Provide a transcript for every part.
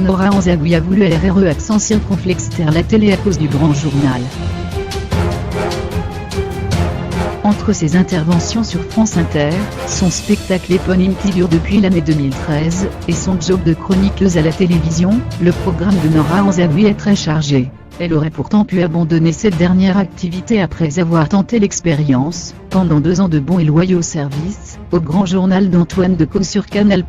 Nora Anzaoui a voulu LRE accent circonflexe taire la télé à cause du grand journal. Entre ses interventions sur France Inter, son spectacle éponyme qui dure depuis l'année 2013, et son job de chroniqueuse à la télévision, le programme de Nora Anzaoui est très chargé. Elle aurait pourtant pu abandonner cette dernière activité après avoir tenté l'expérience, pendant 2 ans de bons et loyaux services, au grand journal d'Antoine Decaunes sur Canal+.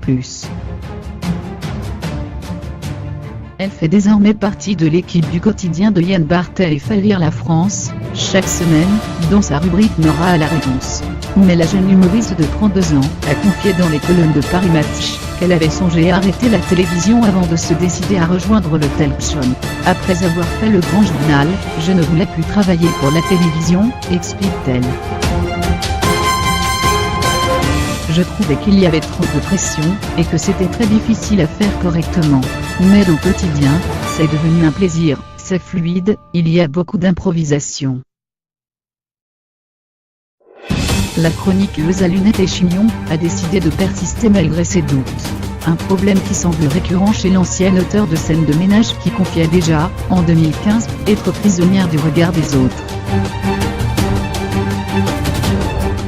Elle fait désormais partie de l'équipe du quotidien de Yann Barthès et fait lire la France, chaque semaine, dans sa rubrique Nora a la réponse. Mais la jeune humoriste de 32 ans a confié dans les colonnes de Paris Match qu'elle avait songé à arrêter la télévision avant de se décider à rejoindre le talk show. Après avoir fait le grand journal, je ne voulais plus travailler pour la télévision, explique-t-elle. Je trouvais qu'il y avait trop de pression, et que c'était très difficile à faire correctement. Mais au quotidien, c'est devenu un plaisir, c'est fluide, il y a beaucoup d'improvisation. La chroniqueuse à lunettes et chignon a décidé de persister malgré ses doutes. Un problème qui semble récurrent chez l'ancienne auteure de scènes de ménage qui confiait déjà, en 2015, être prisonnière du regard des autres.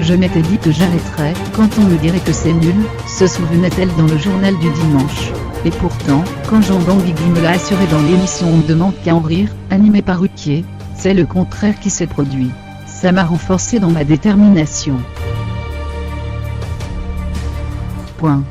Je m'étais dit que j'arrêterais quand on me dirait que c'est nul, se souvenait-elle dans le journal du dimanche. Et pourtant, quand Jean Benguigui me l'a assuré dans l'émission On ne demande qu'à en rire, animée par Ruquier, c'est le contraire qui s'est produit. Ça m'a renforcé dans ma détermination. Point.